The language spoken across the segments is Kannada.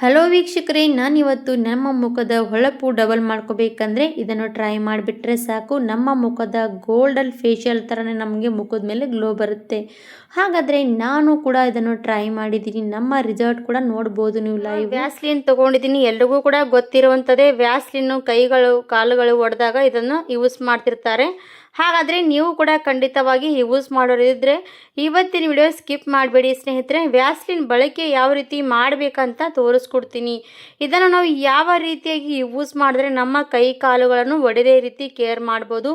ಹಲೋ ವೀಕ್ಷಕರೇ, ನಾನಿವತ್ತು ನಮ್ಮ ಮುಖದ ಹೊಳಪು ಡಬಲ್ ಮಾಡ್ಕೋಬೇಕಂದ್ರೆ ಇದನ್ನು ಟ್ರೈ ಮಾಡಿಬಿಟ್ರೆ ಸಾಕು. ನಮ್ಮ ಮುಖದ ಗೋಲ್ಡನ್ ಫೇಶಿಯಲ್ ಥರನೇ ನಮಗೆ ಮುಖದ ಮೇಲೆ ಗ್ಲೋ ಬರುತ್ತೆ. ಹಾಗಾದರೆ ನಾನು ಕೂಡ ಇದನ್ನು ಟ್ರೈ ಮಾಡಿದ್ದೀನಿ. ನಮ್ಮ ರಿಸಲ್ಟ್ ಕೂಡ ನೋಡ್ಬೋದು ನೀವು ಲೈವ್. ವ್ಯಾಸ್ಲಿನ್ ತೊಗೊಂಡಿದ್ದೀನಿ, ಎಲ್ರಿಗೂ ಕೂಡ ಗೊತ್ತಿರುವಂಥದ್ದೇ. ವ್ಯಾಸ್ಲಿನ್ನು ಕೈಗಳು ಕಾಲುಗಳು ಒಡೆದಾಗ ಇದನ್ನು ಯೂಸ್ ಮಾಡ್ತಿರ್ತಾರೆ. ಹಾಗಾದರೆ ನೀವು ಕೂಡ ಖಂಡಿತವಾಗಿ ಯೂಸ್ ಮಾಡೋರಿದ್ರೆ ಇವತ್ತಿನ ವಿಡಿಯೋ ಸ್ಕಿಪ್ ಮಾಡಬೇಡಿ ಸ್ನೇಹಿತರೆ. ವ್ಯಾಸ್ಲಿನ್ ಬಳಕೆ ಯಾವ ರೀತಿ ಮಾಡಬೇಕಂತ ತೋರಿಸ್ಕೊಡ್ತೀನಿ. ಇದನ್ನು ನಾವು ಯಾವ ರೀತಿಯಾಗಿ ಯೂಸ್ ಮಾಡಿದ್ರೆ ನಮ್ಮ ಕೈ ಕಾಲುಗಳನ್ನು ಒಡೆದೇ ರೀತಿ ಕೇರ್ ಮಾಡ್ಬೋದು.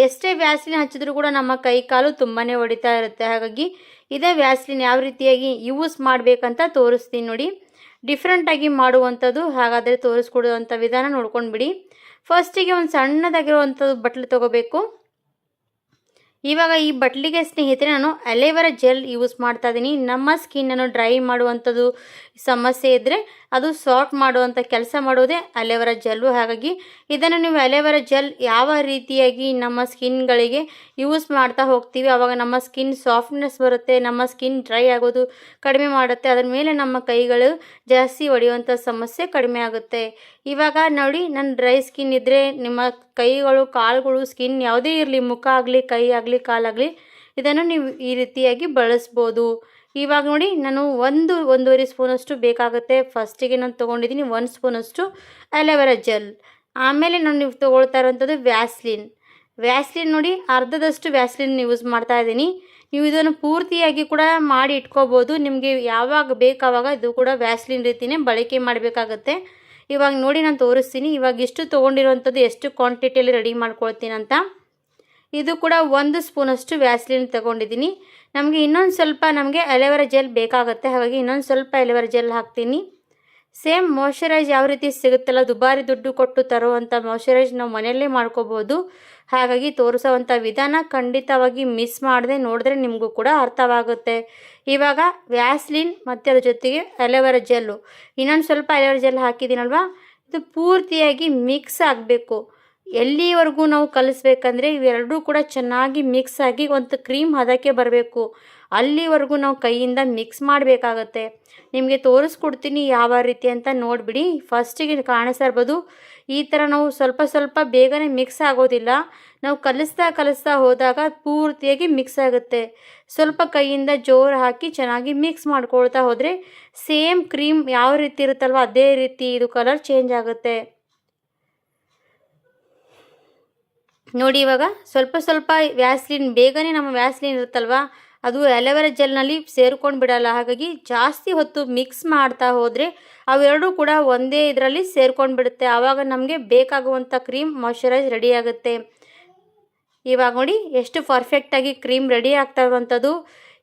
ಎಷ್ಟೇ ವ್ಯಾಸ್ಲಿನ್ ಹಚ್ಚಿದ್ರೂ ಕೂಡ ನಮ್ಮ ಕೈ ಕಾಲು ತುಂಬಾ ಹೊಡಿತಾ ಇರುತ್ತೆ. ಹಾಗಾಗಿ ಇದೇ ವ್ಯಾಸ್ಲಿನ್ ಯಾವ ರೀತಿಯಾಗಿ ಯೂಸ್ ಮಾಡಬೇಕಂತ ತೋರಿಸ್ತೀನಿ ನೋಡಿ. ಡಿಫ್ರೆಂಟಾಗಿ ಮಾಡುವಂಥದ್ದು. ಹಾಗಾದರೆ ತೋರಿಸ್ಕೊಡುವಂಥ ವಿಧಾನ ನೋಡ್ಕೊಂಡ್ಬಿಡಿ. ಫಸ್ಟಿಗೆ ಒಂದು ಸಣ್ಣದಾಗಿರುವಂಥದ್ದು ಬಟ್ಲು ತೊಗೋಬೇಕು. ಇವಾಗ ಈ ಬಟ್ಲಿಗೆ ಸ್ನೇಹಿತರೆ ನಾನು ಅಲೋವೆರಾ ಜೆಲ್ ಯೂಸ್ ಮಾಡ್ತಾ ಇದ್ದೀನಿ. ನಮ್ಮ ಸ್ಕಿನ್ನನ್ನು ಡ್ರೈ ಮಾಡುವಂಥದ್ದು ಸಮಸ್ಯೆ ಇದ್ದರೆ ಅದು ಸಾಫ್ಟ್ ಮಾಡುವಂಥ ಕೆಲಸ ಮಾಡೋದೇ ಅಲೋವೆರಾ ಜೆಲ್ಲು. ಹಾಗಾಗಿ ಇದನ್ನು ನೀವು ಅಲೋವೆರಾ ಜೆಲ್ ಯಾವ ರೀತಿಯಾಗಿ ನಮ್ಮ ಸ್ಕಿನ್ಗಳಿಗೆ ಯೂಸ್ ಮಾಡ್ತಾ ಹೋಗ್ತೀವಿ ಆವಾಗ ನಮ್ಮ ಸ್ಕಿನ್ ಸಾಫ್ಟ್ನೆಸ್ ಬರುತ್ತೆ, ನಮ್ಮ ಸ್ಕಿನ್ ಡ್ರೈ ಆಗೋದು ಕಡಿಮೆ ಮಾಡುತ್ತೆ. ಅದರ ಮೇಲೆ ನಮ್ಮ ಕೈಗಳು ಜಾಸ್ತಿ ಹೊಡೆಯುವಂಥ ಸಮಸ್ಯೆ ಕಡಿಮೆ ಆಗುತ್ತೆ. ಇವಾಗ ನೋಡಿ, ನನ್ನ ಡ್ರೈ ಸ್ಕಿನ್ ಇದ್ದರೆ ನಿಮ್ಮ ಕೈಗಳು ಕಾಲುಗಳು ಸ್ಕಿನ್ ಯಾವುದೇ ಇರಲಿ, ಮುಖ ಆಗಲಿ ಕೈ ಆಗಲಿ ಕಾಲಾಗಲಿ, ಇದನ್ನು ನೀವು ಈ ರೀತಿಯಾಗಿ ಬಳಸ್ಬೋದು. ಇವಾಗ ನೋಡಿ, ನಾನು ಒಂದೂವರೆ ಸ್ಪೂನಷ್ಟು ಬೇಕಾಗುತ್ತೆ. ಫಸ್ಟಿಗೆ ನಾನು ತೊಗೊಂಡಿದ್ದೀನಿ 1 ಸ್ಪೂನಷ್ಟು ಅಲೋವೆರಾ ಜೆಲ್. ಆಮೇಲೆ ನಾನು ನೀವು ತೊಗೊಳ್ತಾ ಇರೋವಂಥದ್ದು ವ್ಯಾಸ್ಲಿನ್ ನೋಡಿ, ಅರ್ಧದಷ್ಟು ವ್ಯಾಸ್ಲಿನ್ ಯೂಸ್ ಮಾಡ್ತಾ ಇದ್ದೀನಿ. ನೀವು ಇದನ್ನು ಪೂರ್ತಿಯಾಗಿ ಕೂಡ ಮಾಡಿ ಇಟ್ಕೋಬೋದು. ನಿಮಗೆ ಯಾವಾಗ ಬೇಕಾವಾಗ ಇದು ಕೂಡ ವ್ಯಾಸ್ಲಿನ್ ರೀತಿಯೇ ಬಳಕೆ ಮಾಡಬೇಕಾಗತ್ತೆ. ಇವಾಗ ನೋಡಿ ನಾನು ತೋರಿಸ್ತೀನಿ. ಇವಾಗ ಇಷ್ಟು ತೊಗೊಂಡಿರೋವಂಥದ್ದು ಎಷ್ಟು ಕ್ವಾಂಟಿಟಿಯಲ್ಲಿ ರೆಡಿ ಮಾಡ್ಕೊಳ್ತೀನಿ ಅಂತ. ಇದು ಕೂಡ 1 ಸ್ಪೂನಷ್ಟು ವ್ಯಾಸ್ಲಿನ್ ತೊಗೊಂಡಿದ್ದೀನಿ. ನಮಗೆ ಇನ್ನೊಂದು ಸ್ವಲ್ಪ ಅಲೋವೆರಾ ಜೆಲ್ ಬೇಕಾಗುತ್ತೆ. ಹಾಗಾಗಿ ಇನ್ನೊಂದು ಸ್ವಲ್ಪ ಅಲೋವೆರಾ ಜೆಲ್ ಹಾಕ್ತೀನಿ. ಸೇಮ್ ಮಾಯ್ಶ್ಚರೈಸ್ ಯಾವ ರೀತಿ ಸಿಗುತ್ತಲ್ಲ, ದುಬಾರಿ ದುಡ್ಡು ಕೊಟ್ಟು ತರುವಂಥ ಮಾಯ್ಶ್ಚರೈಸ್ ನಾವು ಮನೆಯಲ್ಲೇ ಮಾಡ್ಕೋಬೋದು. ಹಾಗಾಗಿ ತೋರಿಸೋವಂಥ ವಿಧಾನ ಖಂಡಿತವಾಗಿ ಮಿಸ್ ಮಾಡದೆ ನೋಡಿದ್ರೆ ನಿಮಗೂ ಕೂಡ ಅರ್ಥವಾಗುತ್ತೆ. ಇವಾಗ ವ್ಯಾಸ್ಲಿನ್ ಮತ್ತು ಅದ್ರ ಜೊತೆಗೆ ಅಲೋವೆರಾ ಜೆಲ್ಲು, ಇನ್ನೊಂದು ಸ್ವಲ್ಪ ಅಲೋವೆರಾ ಜೆಲ್ ಹಾಕಿದ್ದೀನಲ್ವ, ಇದು ಪೂರ್ತಿಯಾಗಿ ಮಿಕ್ಸ್ ಆಗಬೇಕು. ಎಲ್ಲಿವರೆಗೂ ನಾವು ಕಲಿಸ್ಬೇಕಂದ್ರೆ ಇವೆರಡೂ ಕೂಡ ಚೆನ್ನಾಗಿ ಮಿಕ್ಸ್ ಆಗಿ ಒಂದು ಕ್ರೀಮ್ ಹದಕ್ಕೆ ಬರಬೇಕು. ಅಲ್ಲಿವರೆಗೂ ನಾವು ಕೈಯಿಂದ ಮಿಕ್ಸ್ ಮಾಡಬೇಕಾಗತ್ತೆ. ನಿಮಗೆ ತೋರಿಸ್ಕೊಡ್ತೀನಿ ಯಾವ ರೀತಿ ಅಂತ ನೋಡಿಬಿಡಿ. ಫಸ್ಟಿಗೆ ಕಾಣಿಸ್ತಾ ಇರ್ಬೋದು, ಈ ಥರ ನಾವು ಸ್ವಲ್ಪ ಸ್ವಲ್ಪ ಬೇಗನೆ ಮಿಕ್ಸ್ ಆಗೋದಿಲ್ಲ. ನಾವು ಕಲಿಸ್ತಾ ಹೋದಾಗ ಪೂರ್ತಿಯಾಗಿ ಮಿಕ್ಸ್ ಆಗುತ್ತೆ. ಸ್ವಲ್ಪ ಕೈಯಿಂದ ಜೋರು ಹಾಕಿ ಚೆನ್ನಾಗಿ ಮಿಕ್ಸ್ ಮಾಡ್ಕೊಳ್ತಾ ಹೋದರೆ ಸೇಮ್ ಕ್ರೀಮ್ ಯಾವ ರೀತಿ ಇರುತ್ತಲ್ವ ಅದೇ ರೀತಿ ಇದು ಕಲರ್ ಚೇಂಜ್ ಆಗುತ್ತೆ. ನೋಡಿ, ಇವಾಗ ಸ್ವಲ್ಪ ಸ್ವಲ್ಪ ವ್ಯಾಸ್ಲಿನ್, ಬೇಗನೆ ನಮ್ಮ ವ್ಯಾಸ್ಲಿನ್ ಇರುತ್ತಲ್ವ ಅದು ಅಲೋವೆರಾ ಜೆಲ್ನಲ್ಲಿ ಸೇರ್ಕೊಂಡು ಬಿಡಲ್ಲ. ಹಾಗಾಗಿ ಜಾಸ್ತಿ ಹೊತ್ತು ಮಿಕ್ಸ್ ಮಾಡ್ತಾ ಹೋದರೆ ಅವೆರಡೂ ಕೂಡ ಒಂದೇ ಇದರಲ್ಲಿ ಸೇರ್ಕೊಂಡು ಬಿಡುತ್ತೆ. ಆವಾಗ ನಮಗೆ ಬೇಕಾಗುವಂಥ ಕ್ರೀಮ್ ಮಾಯ್ಶ್ಚರೈಸ್ ರೆಡಿ ಆಗುತ್ತೆ. ಇವಾಗ ನೋಡಿ ಎಷ್ಟು ಪರ್ಫೆಕ್ಟಾಗಿ ಕ್ರೀಮ್ ರೆಡಿ ಆಗ್ತಾ ಇರುವಂಥದ್ದು.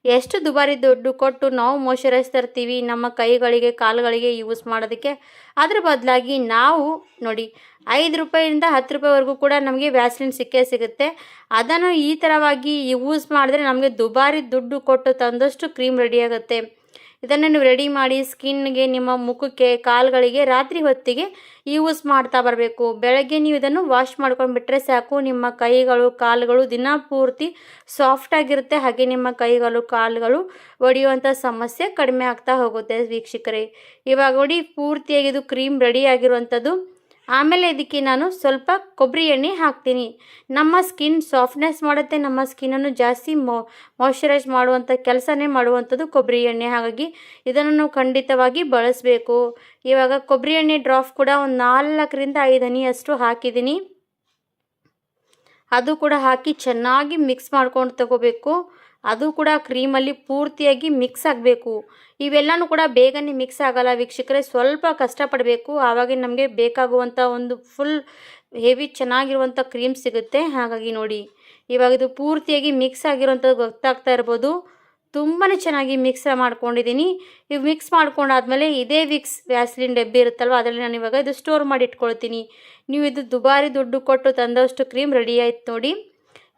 ಎಷ್ಟು ದುಬಾರಿ ದುಡ್ಡು ಕೊಟ್ಟು ನಾವು ಮಾಯ್ಶ್ಚರೈಸ್ ತರ್ತೀವಿ ನಮ್ಮ ಕೈಗಳಿಗೆ ಕಾಲುಗಳಿಗೆ ಯೂಸ್ ಮಾಡೋದಕ್ಕೆ. ಅದ್ರ ಬದಲಾಗಿ ನಾವು ನೋಡಿ 5 ರೂಪಾಯಿಂದ 10 ರೂಪಾಯಿವರೆಗೂ ಕೂಡ ನಮಗೆ ವ್ಯಾಸ್ಲಿನ್ ಸಿಕ್ಕೇ ಸಿಗುತ್ತೆ. ಅದನ್ನು ಈ ಥರವಾಗಿ ಯೂಸ್ ಮಾಡಿದ್ರೆ ನಮಗೆ ದುಬಾರಿ ದುಡ್ಡು ಕೊಟ್ಟು ತಂದಷ್ಟು ಕ್ರೀಮ್ ರೆಡಿ ಆಗುತ್ತೆ. ಇದನ್ನು ನೀವು ರೆಡಿ ಮಾಡಿ ಸ್ಕಿನ್ಗೆ, ನಿಮ್ಮ ಮುಖಕ್ಕೆ, ಕಾಲುಗಳಿಗೆ ರಾತ್ರಿ ಹೊತ್ತಿಗೆ ಯೂಸ್ ಮಾಡ್ತಾ ಬರಬೇಕು. ಬೆಳಗ್ಗೆ ನೀವು ಇದನ್ನು ವಾಶ್ ಮಾಡ್ಕೊಂಡು ಬಿಟ್ಟರೆ ಸಾಕು. ನಿಮ್ಮ ಕೈಗಳು ಕಾಲುಗಳು ದಿನ ಪೂರ್ತಿ ಸಾಫ್ಟಾಗಿರುತ್ತೆ. ಹಾಗೆ ನಿಮ್ಮ ಕೈಗಳು ಕಾಲುಗಳು ಒಡೆಯುವಂಥ ಸಮಸ್ಯೆ ಕಡಿಮೆ ಆಗ್ತಾ ಹೋಗುತ್ತೆ ವೀಕ್ಷಕರೇ. ಇವಾಗ ನೋಡಿ, ಪೂರ್ತಿಯಾಗಿ ಇದು ಕ್ರೀಮ್ ರೆಡಿ ಆಗಿರುವಂಥದ್ದು. ಆಮೇಲೆ ಇದಕ್ಕೆ ನಾನು ಸ್ವಲ್ಪ ಕೊಬ್ಬರಿ ಎಣ್ಣೆ ಹಾಕ್ತೀನಿ. ನಮ್ಮ ಸ್ಕಿನ್ ಸಾಫ್ಟ್ನೆಸ್ ಮಾಡುತ್ತೆ, ನಮ್ಮ ಸ್ಕಿನ್ನನ್ನು ಜಾಸ್ತಿ ಮಾಯ್ಶ್ಚರೈಸ್ ಮಾಡುವಂಥ ಕೆಲಸನೇ ಮಾಡುವಂಥದ್ದು ಕೊಬ್ಬರಿ ಎಣ್ಣೆ. ಹಾಗಾಗಿ ಇದನ್ನು ನಾವು ಖಂಡಿತವಾಗಿ ಬಳಸಬೇಕು. ಇವಾಗ ಕೊಬ್ಬರಿ ಎಣ್ಣೆ ಡ್ರಾಪ್ ಕೂಡ ಒಂದು 4ರಿಂದ 5 ಹನಿಯಷ್ಟು ಹಾಕಿದ್ದೀನಿ. ಅದು ಕೂಡ ಹಾಕಿ ಚೆನ್ನಾಗಿ ಮಿಕ್ಸ್ ಮಾಡ್ಕೊಂಡು ತಗೋಬೇಕು. ಅದು ಕೂಡ ಕ್ರೀಮಲ್ಲಿ ಪೂರ್ತಿಯಾಗಿ ಮಿಕ್ಸ್ ಆಗಬೇಕು. ಇವೆಲ್ಲನೂ ಕೂಡ ಬೇಗನೆ ಮಿಕ್ಸ್ ಆಗಲ್ಲ ವೀಕ್ಷಕರೇ, ಸ್ವಲ್ಪ ಕಷ್ಟಪಡಬೇಕು. ಆವಾಗ ನಮಗೆ ಬೇಕಾಗುವಂಥ ಒಂದು ಫುಲ್ ಹೆವಿ ಚೆನ್ನಾಗಿರುವಂಥ ಕ್ರೀಮ್ ಸಿಗುತ್ತೆ. ಹಾಗಾಗಿ ನೋಡಿ, ಇವಾಗ ಇದು ಪೂರ್ತಿಯಾಗಿ ಮಿಕ್ಸ್ ಆಗಿರುವಂಥದ್ದು ಗೊತ್ತಾಗ್ತಾ ಇರ್ಬೋದು. ತುಂಬಾ ಚೆನ್ನಾಗಿ ಮಿಕ್ಸ್ ಮಾಡ್ಕೊಂಡಿದ್ದೀನಿ. ಇವು ಮಿಕ್ಸ್ ಮಾಡ್ಕೊಂಡಾದ್ಮೇಲೆ ಇದೇ ವ್ಯಾಸ್ಲಿನ್ ಡಬ್ಬಿ ಇರುತ್ತಲ್ವ ಅದರಲ್ಲಿ ನಾನು ಇವಾಗ ಇದು ಸ್ಟೋರ್ ಮಾಡಿ ಇಟ್ಕೊಳ್ತೀನಿ. ನೀವು ಇದು ದುಬಾರಿ ದುಡ್ಡು ಕೊಟ್ಟು ತಂದಷ್ಟು ಕ್ರೀಮ್ ರೆಡಿ ಆಯ್ತು ನೋಡಿ.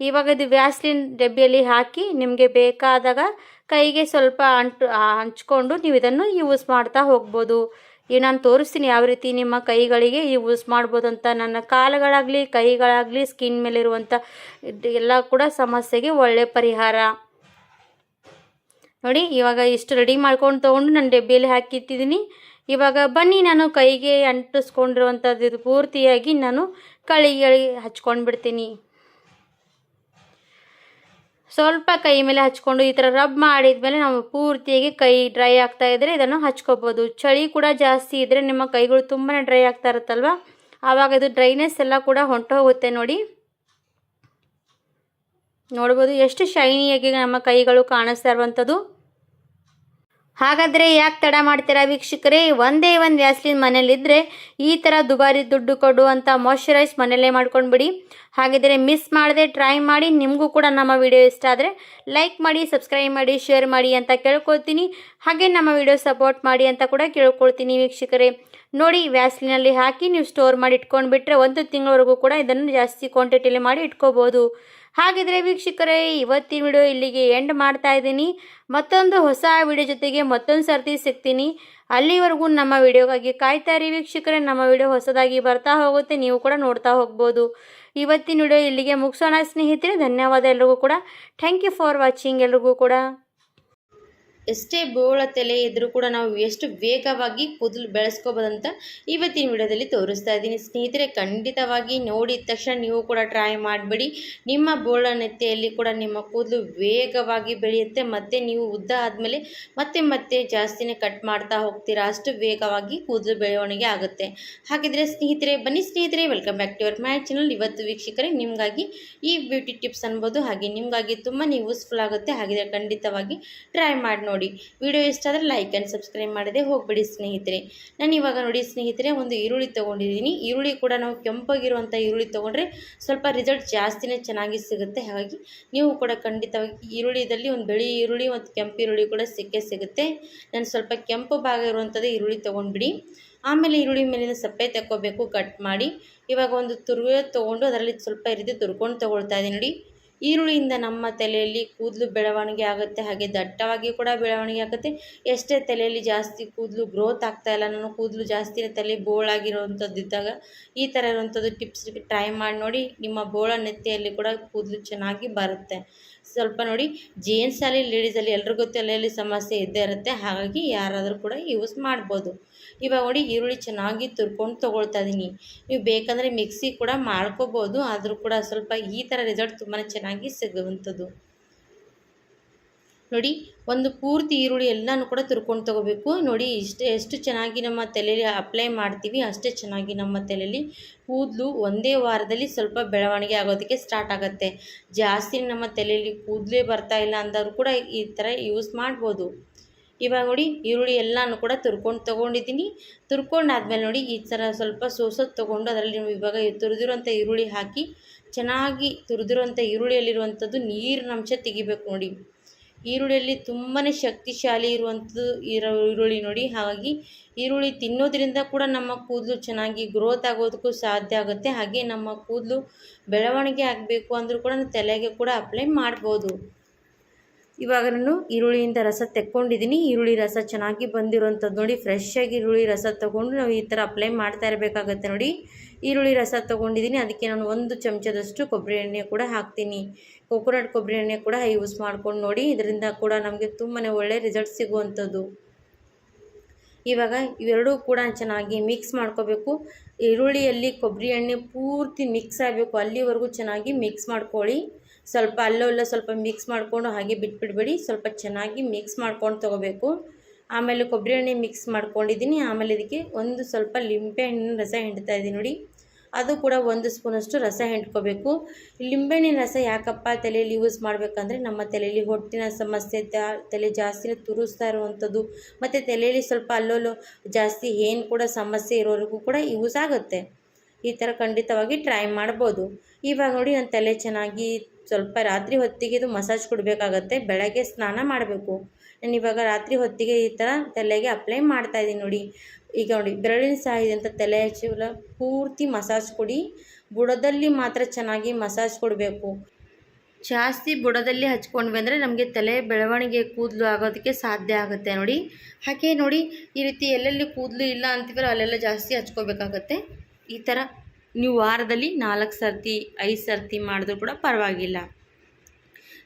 ಇವಾಗ ಇದು ವ್ಯಾಸ್ಲಿನ್ ಡಬ್ಬಿಯಲ್ಲಿ ಹಾಕಿ ನಿಮಗೆ ಬೇಕಾದಾಗ ಕೈಗೆ ಸ್ವಲ್ಪ ಹಂಚ್ಕೊಂಡು ನೀವು ಇದನ್ನು ಯೂಸ್ ಮಾಡ್ತಾ ಹೋಗ್ಬೋದು. ಈಗ ನಾನು ತೋರಿಸ್ತೀನಿ ಯಾವ ರೀತಿ ನಿಮ್ಮ ಕೈಗಳಿಗೆ ಯೂಸ್ ಮಾಡ್ಬೋದು ಅಂತ. ನನ್ನ ಕಾಲುಗಳಾಗಲಿ ಕೈಗಳಾಗಲಿ ಸ್ಕಿನ್ ಮೇಲಿರುವಂಥ ಎಲ್ಲ ಕೂಡ ಸಮಸ್ಯೆಗೆ ಒಳ್ಳೆ ಪರಿಹಾರ. ನೋಡಿ, ಇವಾಗ ಇಷ್ಟು ರೆಡಿ ಮಾಡ್ಕೊಂಡು ತೊಗೊಂಡು ನಾನು ಡಬ್ಬಿಯಲ್ಲಿ ಹಾಕಿಟ್ಟಿದ್ದೀನಿ. ಇವಾಗ ಬನ್ನಿ ನಾನು ಕೈಗೆ ಅಂಟಿಸ್ಕೊಂಡಿರುವಂಥದ್ದು ಇದು ಪೂರ್ತಿಯಾಗಿ ನಾನು ಕೈಗೆ ಹಚ್ಕೊಂಡು ಬಿಡ್ತೀನಿ. ಸ್ವಲ್ಪ ಕೈ ಮೇಲೆ ಹಚ್ಕೊಂಡು ಈ ಥರ ರಬ್ ಮಾಡಿದ್ಮೇಲೆ ನಾವು ಪೂರ್ತಿಯಾಗಿ ಕೈ ಡ್ರೈ ಆಗ್ತಾ ಇದ್ದರೆ ಇದನ್ನು ಹಚ್ಕೋಬೋದು. ಚಳಿ ಕೂಡ ಜಾಸ್ತಿ ಇದ್ದರೆ ನಿಮ್ಮ ಕೈಗಳು ತುಂಬಾ ಡ್ರೈ ಆಗ್ತಾ ಇರುತ್ತಲ್ವ, ಆವಾಗ ಇದು ಡ್ರೈನೆಸ್ ಎಲ್ಲ ಕೂಡ ಹೊಂಟೋಗುತ್ತೆ. ನೋಡ್ಬೋದು ಎಷ್ಟು ಶೈನಿಯಾಗಿ ನಮ್ಮ ಕೈಗಳು ಕಾಣಿಸ್ತಾ ಇರುವಂಥದ್ದು. ಹಾಗಾದರೆ ಯಾಕೆ ತಡ ಮಾಡ್ತೀರಾ ವೀಕ್ಷಕರೇ, ಒಂದೇ ಒಂದು ವ್ಯಾಸ್ಲಿನ್ ಮನೇಲಿದ್ದರೆ ಈ ಥರ ದುಬಾರಿ ದುಡ್ಡು ಕೊಡುವಂಥ ಮಾಯ್ಶ್ಚರೈಸ್ ಮನೆಯಲ್ಲೇ ಮಾಡ್ಕೊಂಡ್ಬಿಡಿ. ಹಾಗಿದ್ರೆ ಮಿಸ್ ಮಾಡದೆ ಟ್ರೈ ಮಾಡಿ. ನಿಮಗೂ ಕೂಡ ನಮ್ಮ ವಿಡಿಯೋ ಇಷ್ಟ ಆದರೆ ಲೈಕ್ ಮಾಡಿ, ಸಬ್ಸ್ಕ್ರೈಬ್ ಮಾಡಿ, ಶೇರ್ ಮಾಡಿ ಅಂತ ಕೇಳ್ಕೊಳ್ತೀನಿ. ಹಾಗೆ ನಮ್ಮ ವಿಡಿಯೋ ಸಪೋರ್ಟ್ ಮಾಡಿ ಅಂತ ಕೂಡ ಕೇಳ್ಕೊಳ್ತೀನಿ ವೀಕ್ಷಕರೇ. ನೋಡಿ, ವ್ಯಾಸ್ಲಿನಲ್ಲಿ ಹಾಕಿ ನೀವು ಸ್ಟೋರ್ ಮಾಡಿ ಇಟ್ಕೊಂಡ್ಬಿಟ್ರೆ 1 ತಿಂಗಳವರೆಗೂ ಕೂಡ ಇದನ್ನು ಜಾಸ್ತಿ ಕ್ವಾಂಟಿಟಿಲಿ ಮಾಡಿ ಇಟ್ಕೋಬೋದು. ಹಾಗಿದ್ರೆ ವೀಕ್ಷಕರೇ, ಇವತ್ತಿನ ವಿಡಿಯೋ ಇಲ್ಲಿಗೆ ಎಂಡ್ ಮಾಡ್ತಾ ಇದ್ದೀನಿ. ಮತ್ತೊಂದು ಹೊಸ ವಿಡಿಯೋ ಜೊತೆಗೆ ಮತ್ತೊಂದು ಸರ್ತಿ ಸಿಗ್ತೀನಿ. ಅಲ್ಲಿವರೆಗೂ ನಮ್ಮ ವಿಡಿಯೋಗಾಗಿ ಕಾಯ್ತಾ ಇರಿ ವೀಕ್ಷಕರೇ. ನಮ್ಮ ವಿಡಿಯೋ ಹೊಸದಾಗಿ ಬರ್ತಾ ಹೋಗುತ್ತೆ, ನೀವು ಕೂಡ ನೋಡ್ತಾ ಹೋಗ್ಬೋದು. ಇವತ್ತಿನ ವಿಡಿಯೋ ಇಲ್ಲಿಗೆ ಮುಗಿಸೋಣ ಸ್ನೇಹಿತರೆ. ಧನ್ಯವಾದ ಎಲ್ರಿಗೂ ಕೂಡ. ಥ್ಯಾಂಕ್ ಯು ಫಾರ್ ವಾಚಿಂಗ್ ಎಲ್ರಿಗೂ ಕೂಡ. ಎಷ್ಟೇ ಬೋಳ ತಲೆ ಇದ್ದರೂ ಕೂಡ ನಾವು ಎಷ್ಟು ವೇಗವಾಗಿ ಕೂದಲು ಬೆಳೆಸ್ಕೋಬೋದಂತ ಇವತ್ತಿನ ವಿಡಿಯೋದಲ್ಲಿ ತೋರಿಸ್ತಾ ಇದ್ದೀನಿ ಸ್ನೇಹಿತರೆ. ಖಂಡಿತವಾಗಿ ನೋಡಿದ ತಕ್ಷಣ ನೀವು ಕೂಡ ಟ್ರೈ ಮಾಡಿಬಿಡಿ. ನಿಮ್ಮ ಬೋಳ ನೆತ್ತೆಯಲ್ಲಿ ಕೂಡ ನಿಮ್ಮ ಕೂದಲು ವೇಗವಾಗಿ ಬೆಳೆಯುತ್ತೆ. ಮತ್ತು ನೀವು ಉದ್ದ ಆದಮೇಲೆ ಮತ್ತೆ ಜಾಸ್ತಿನೇ ಕಟ್ ಮಾಡ್ತಾ ಹೋಗ್ತೀರಾ, ಅಷ್ಟು ವೇಗವಾಗಿ ಕೂದಲು ಬೆಳವಣಿಗೆ ಆಗುತ್ತೆ. ಹಾಗಿದ್ರೆ ಸ್ನೇಹಿತರೆ, ಬನ್ನಿ ಸ್ನೇಹಿತರೆ, welcome back to your my channel. ಇವತ್ತು ವೀಕ್ಷಕರೇ ನಿಮಗಾಗಿ ಈ ಬ್ಯೂಟಿ ಟಿಪ್ಸ್ ಅನ್ಬೋದು, ಹಾಗೆ ನಿಮಗಾಗಿ ತುಂಬಾ ಯೂಸ್ಫುಲ್ ಆಗುತ್ತೆ. ಹಾಗಿದ್ರೆ ಖಂಡಿತವಾಗಿ ಟ್ರೈ ಮಾಡಿ ನೋಡಿ. ವಿಡಿಯೋ ಇಷ್ಟ ಆದರೆ ಲೈಕ್ ಆ್ಯಂಡ್ ಸಬ್ಸ್ಕ್ರೈಬ್ ಮಾಡದೆ ಹೋಗ್ಬಿಡಿ ಸ್ನೇಹಿತರೆ. ನಾನು ಇವಾಗ ನೋಡಿ ಸ್ನೇಹಿತರೆ, ಒಂದು ಈರುಳ್ಳಿ ತೊಗೊಂಡಿದ್ದೀನಿ. ಈರುಳ್ಳಿ ಕೂಡ ನಾವು ಕೆಂಪಾಗಿರುವಂಥ ಈರುಳ್ಳಿ ತೊಗೊಂಡ್ರೆ ಸ್ವಲ್ಪ ರಿಸಲ್ಟ್ ಜಾಸ್ತಿನೇ ಚೆನ್ನಾಗಿ ಸಿಗುತ್ತೆ. ಹಾಗಾಗಿ ನೀವು ಕೂಡ ಖಂಡಿತವಾಗಿ ಈರುಳ್ಳಿದಲ್ಲಿ ಒಂದು ಬಿಳಿ ಈರುಳ್ಳಿ ಮತ್ತು ಕೆಂಪು ಈರುಳ್ಳಿ ಕೂಡ ಸಿಗುತ್ತೆ. ನಾನು ಸ್ವಲ್ಪ ಕೆಂಪು ಭಾಗ ಇರುವಂಥದ್ದು ಈರುಳ್ಳಿ ತೊಗೊಂಡ್ಬಿಡಿ. ಆಮೇಲೆ ಈರುಳ್ಳಿ ಮೇಲಿನ ಸಪ್ಪೆ ತಗೋಬೇಕು, ಕಟ್ ಮಾಡಿ. ಇವಾಗ ಒಂದು ತುರುವೆ ತೊಗೊಂಡು ಅದರಲ್ಲಿ ಸ್ವಲ್ಪ ಈ ರೀತಿ ತುರ್ಕೊಂಡು ತೊಗೊಳ್ತಾ ಇದ್ದೀನಿ ನೋಡಿ. ಈರುಳ್ಳಿಯಿಂದ ನಮ್ಮ ತಲೆಯಲ್ಲಿ ಕೂದಲು ಬೆಳವಣಿಗೆ ಆಗುತ್ತೆ, ಹಾಗೆ ದಟ್ಟವಾಗಿ ಕೂಡ ಬೆಳವಣಿಗೆ ಆಗುತ್ತೆ. ಎಷ್ಟೇ ತಲೆಯಲ್ಲಿ ಜಾಸ್ತಿ ಕೂದಲು ಗ್ರೋತ್ ಆಗ್ತಾಯಿಲ್ಲ, ನಾನು ಕೂದಲು ಜಾಸ್ತಿ ತಲೆ ಬೋಳಾಗಿರೋವಂಥದ್ದು ಇದ್ದಾಗ ಈ ಥರ ಇರುವಂಥದ್ದು ಟಿಪ್ಸ್ ಟ್ರೈ ಮಾಡಿ ನೋಡಿ. ನಿಮ್ಮ ಬೋಳ ನೆತ್ತಿಯಲ್ಲಿ ಕೂಡ ಕೂದಲು ಚೆನ್ನಾಗಿ ಬರುತ್ತೆ. ಸ್ವಲ್ಪ ನೋಡಿ, ಜೇಂಟ್ಸಲ್ಲಿ ಲೇಡೀಸಲ್ಲಿ ಎಲ್ರಿಗೂ ತಲೆಯಲ್ಲಿ ಸಮಸ್ಯೆ ಇದ್ದೇ ಇರುತ್ತೆ. ಹಾಗಾಗಿ ಯಾರಾದರೂ ಕೂಡ ಯೂಸ್ ಮಾಡ್ಬೋದು. ಇವಾಗ ನೋಡಿ, ಈರುಳ್ಳಿ ಚೆನ್ನಾಗಿ ತುರ್ಕೊಂಡು ತೊಗೊಳ್ತಾ ಇದ್ದೀನಿ. ನೀವು ಬೇಕಂದರೆ ಮಿಕ್ಸಿ ಕೂಡ ಮಾಡ್ಕೋಬೋದು, ಆದರೂ ಕೂಡ ಸ್ವಲ್ಪ ಈ ಥರ ರಿಸಲ್ಟ್ ತುಂಬಾ ಚೆನ್ನಾಗಿ ಸಿಗುವಂಥದ್ದು. ನೋಡಿ, ಒಂದು ಪೂರ್ತಿ ಈರುಳ್ಳಿ ಎಲ್ಲನೂ ಕೂಡ ತುರ್ಕೊಂಡು ತೊಗೋಬೇಕು. ನೋಡಿ, ಎಷ್ಟು ಚೆನ್ನಾಗಿ ನಮ್ಮ ತಲೆಯಲ್ಲಿ ಅಪ್ಲೈ ಮಾಡ್ತೀವಿ ಅಷ್ಟೇ ಚೆನ್ನಾಗಿ ನಮ್ಮ ತಲೆಯಲ್ಲಿ ಕೂದಲು ಒಂದೇ ವಾರದಲ್ಲಿ ಸ್ವಲ್ಪ ಬೆಳವಣಿಗೆ ಆಗೋದಕ್ಕೆ ಸ್ಟಾರ್ಟ್ ಆಗುತ್ತೆ. ಜಾಸ್ತಿ ನಮ್ಮ ತಲೆಯಲ್ಲಿ ಕೂದಲೇ ಬರ್ತಾ ಇಲ್ಲ ಅಂದವರು ಕೂಡ ಈ ಥರ ಯೂಸ್ ಮಾಡ್ಬೋದು. ಇವಾಗ ನೋಡಿ, ಈರುಳ್ಳಿ ಎಲ್ಲನೂ ಕೂಡ ತುರ್ಕೊಂಡು ತೊಗೊಂಡಿದ್ದೀನಿ. ತುರ್ಕೊಂಡಾದ್ಮೇಲೆ ನೋಡಿ, ಈ ಥರ ಸ್ವಲ್ಪ ಸೋಸೋದು ತೊಗೊಂಡು ಅದರಲ್ಲಿ ಇವಾಗ ತುರಿದಿರುವಂಥ ಈರುಳ್ಳಿ ಹಾಕಿ ಚೆನ್ನಾಗಿ ತುರಿದಿರುವಂಥ ಈರುಳ್ಳಿಯಲ್ಲಿರುವಂಥದ್ದು ನೀರಿನ ಅಂಶ ತೆಗಿಬೇಕು. ನೋಡಿ, ಈರುಳ್ಳಿಯಲ್ಲಿ ತುಂಬಾ ಶಕ್ತಿಶಾಲಿ ಇರುವಂಥದ್ದು ಈರುಳ್ಳಿ ನೋಡಿ. ಹಾಗಾಗಿ ಈರುಳ್ಳಿ ತಿನ್ನೋದ್ರಿಂದ ಕೂಡ ನಮ್ಮ ಕೂದಲು ಚೆನ್ನಾಗಿ ಗ್ರೋತ್ ಆಗೋದಕ್ಕೂ ಸಾಧ್ಯ ಆಗುತ್ತೆ. ಹಾಗೆ ನಮ್ಮ ಕೂದಲು ಬೆಳವಣಿಗೆ ಆಗಬೇಕು ಅಂದರೂ ಕೂಡ ತಲೆಗೆ ಕೂಡ ಅಪ್ಲೈ ಮಾಡ್ಬೋದು. ಇವಾಗ ನಾನು ಈರುಳ್ಳಿಯಿಂದ ರಸ ತೆಕ್ಕೊಂಡಿದ್ದೀನಿ. ಈರುಳ್ಳಿ ರಸ ಚೆನ್ನಾಗಿ ಬಂದಿರುವಂಥದ್ದು ನೋಡಿ. ಫ್ರೆಶ್ಶಾಗಿ ಈರುಳ್ಳಿ ರಸ ತೊಗೊಂಡು ನಾವು ಈ ಥರ ಅಪ್ಲೈ ಮಾಡ್ತಾ ಇರಬೇಕಾಗತ್ತೆ. ನೋಡಿ, ಈರುಳ್ಳಿ ರಸ ತೊಗೊಂಡಿದ್ದೀನಿ. ಅದಕ್ಕೆ ನಾನು 1 ಚಮಚದಷ್ಟು ಕೊಬ್ಬರಿ ಎಣ್ಣೆ ಕೂಡ ಹಾಕ್ತೀನಿ. ಕೋಕೋನಟ್ ಕೊಬ್ಬರಿ ಎಣ್ಣೆ ಕೂಡ ಯೂಸ್ ಮಾಡ್ಕೊಂಡು ನೋಡಿ. ಇದರಿಂದ ಕೂಡ ನಮಗೆ ತುಂಬಾ ಒಳ್ಳೆ ರಿಸಲ್ಟ್ ಸಿಗುವಂಥದ್ದು. ಇವಾಗ ಇವೆರಡೂ ಕೂಡ ಚೆನ್ನಾಗಿ ಮಿಕ್ಸ್ ಮಾಡ್ಕೋಬೇಕು. ಈರುಳ್ಳಿಯಲ್ಲಿ ಕೊಬ್ಬರಿ ಎಣ್ಣೆ ಪೂರ್ತಿ ಮಿಕ್ಸ್ ಆಗಬೇಕು, ಅಲ್ಲಿವರೆಗೂ ಚೆನ್ನಾಗಿ ಮಿಕ್ಸ್ ಮಾಡ್ಕೊಳ್ಳಿ. ಸ್ವಲ್ಪ ಅಲ್ಲಲ್ಲ ಸ್ವಲ್ಪ ಮಿಕ್ಸ್ ಮಾಡಿಕೊಂಡು ಹಾಗೆ ಬಿಟ್ಬಿಡಬೇಡಿ, ಸ್ವಲ್ಪ ಚೆನ್ನಾಗಿ ಮಿಕ್ಸ್ ಮಾಡ್ಕೊಂಡು ತೊಗೋಬೇಕು. ಆಮೇಲೆ ಕೊಬ್ಬರಿ ಎಣ್ಣೆ ಮಿಕ್ಸ್ ಮಾಡ್ಕೊಂಡಿದ್ದೀನಿ. ಆಮೇಲೆ ಇದಕ್ಕೆ ಒಂದು ಸ್ವಲ್ಪ ಲಿಂಬೆಹಣ್ಣಿನ ರಸ ಹಿಂಡ್ತಾ ಇದ್ದೀನಿ ನೋಡಿ. ಅದು ಕೂಡ 1 ಸ್ಪೂನಷ್ಟು ರಸ ಹಿಂಡ್ಕೋಬೇಕು. ಲಿಂಬೆಹಣ್ಣಿನ ರಸ ಯಾಕಪ್ಪ ತಲೆಯಲ್ಲಿ ಯೂಸ್ ಮಾಡಬೇಕಂದ್ರೆ, ನಮ್ಮ ತಲೆಯಲ್ಲಿ ಹೊಟ್ಟಿನ ಸಮಸ್ಯೆ, ತಲೆ ಜಾಸ್ತಿನೇ ತುರಿಸ್ತಾ ಇರುವಂಥದ್ದು, ಮತ್ತು ತಲೆಯಲ್ಲಿ ಸ್ವಲ್ಪ ಅಲ್ಲೋಲು ಜಾಸ್ತಿ ಏನು ಕೂಡ ಸಮಸ್ಯೆ ಇರೋರಿಗೂ ಕೂಡ ಯೂಸ್ ಆಗುತ್ತೆ. ಈ ಥರ ಖಂಡಿತವಾಗಿ ಟ್ರೈ ಮಾಡ್ಬೋದು. ಇವಾಗ ನೋಡಿ, ನನ್ನ ತಲೆ ಚೆನ್ನಾಗಿ ಸ್ವಲ್ಪ ರಾತ್ರಿ ಹೊತ್ತಿಗೆ ಇದು ಮಸಾಜ್ ಕೊಡಬೇಕಾಗತ್ತೆ. ಬೆಳಗ್ಗೆ ಸ್ನಾನ ಮಾಡಬೇಕು. ನಾನು ಇವಾಗ ರಾತ್ರಿ ಹೊತ್ತಿಗೆ ಈ ಥರ ತಲೆಗೆ ಅಪ್ಲೈ ಮಾಡ್ತಾಯಿದ್ದೀನಿ ನೋಡಿ. ಈಗ ನೋಡಿ, ಬೆರಳಿನ ಸಹಾಯದಿಂದ ತಲೆ ಹಚ್ಚಿ ಪೂರ್ತಿ ಮಸಾಜ್ ಕೊಡಿ. ಬುಡದಲ್ಲಿ ಮಾತ್ರ ಚೆನ್ನಾಗಿ ಮಸಾಜ್ ಕೊಡಬೇಕು. ಜಾಸ್ತಿ ಬುಡದಲ್ಲಿ ಹಚ್ಕೊಂಡ್ವಿ ಅಂದರೆ ನಮಗೆ ತಲೆ ಬೆಳವಣಿಗೆ ಕೂದಲು ಆಗೋದಕ್ಕೆ ಸಾಧ್ಯ ಆಗುತ್ತೆ ನೋಡಿ. ಹಾಗೆ ನೋಡಿ, ಈ ರೀತಿ ಎಲ್ಲೆಲ್ಲಿ ಕೂದಲು ಇಲ್ಲ ಅಂತೀವಲ್ಲ ಅಲ್ಲೆಲ್ಲ ಜಾಸ್ತಿ ಹಚ್ಕೋಬೇಕಾಗತ್ತೆ. ಈ ಥರ ನೀವು ವಾರದಲ್ಲಿ 4 ಸರ್ತಿ 5 ಸರ್ತಿ ಮಾಡಿದ್ರೂ ಕೂಡ ಪರವಾಗಿಲ್ಲ.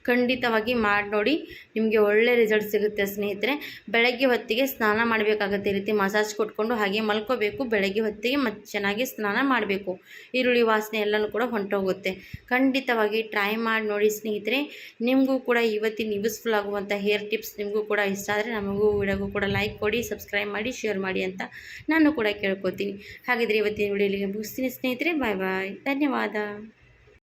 ಖಂಡಿತವಾಗಿ ಮಾಡಿ ನೋಡಿ, ನಿಮಗೆ ಒಳ್ಳೆ ರಿಸಲ್ಟ್ ಸಿಗುತ್ತೆ ಸ್ನೇಹಿತರೆ. ಬೆಳಗ್ಗೆ ಹೊತ್ತಿಗೆ ಸ್ನಾನ ಮಾಡಬೇಕಾಗುತ್ತೆ, ಈ ರೀತಿ ಮಸಾಜ್ ಕೊಟ್ಕೊಂಡು ಹಾಗೆ ಮಲ್ಕೋಬೇಕು. ಬೆಳಗ್ಗೆ ಹೊತ್ತಿಗೆ ಮತ್ತೆ ಚೆನ್ನಾಗಿ ಸ್ನಾನ ಮಾಡಬೇಕು. ಈರುಳ್ಳಿ ವಾಸನೆ ಎಲ್ಲನೂ ಕೂಡ ಹೊಂಟೋಗುತ್ತೆ. ಖಂಡಿತವಾಗಿ ಟ್ರೈ ಮಾಡಿ ನೋಡಿ ಸ್ನೇಹಿತರೆ. ನಿಮಗೂ ಕೂಡ ಇವತ್ತಿನ ಯೂಸ್ಫುಲ್ ಆಗುವಂಥ ಹೇರ್ ಟಿಪ್ಸ್ ನಿಮಗೂ ಕೂಡ ಇಷ್ಟ ಆದರೆ ನಮಗೂ ವಿಡಿಯೋಗೂ ಕೂಡ ಲೈಕ್ ಕೊಡಿ, ಸಬ್ಸ್ಕ್ರೈಬ್ ಮಾಡಿ, ಶೇರ್ ಮಾಡಿ ಅಂತ ನಾನು ಕೂಡ ಕೇಳ್ಕೊತೀನಿ. ಹಾಗಿದ್ರೆ ಇವತ್ತಿನ ವಿಡಿಯೋ ಇಲ್ಲಿಗೆ ಮುಗಿಸ್ತೀನಿ ಸ್ನೇಹಿತರೆ. ಬಾಯ್ ಬಾಯ್, ಧನ್ಯವಾದ.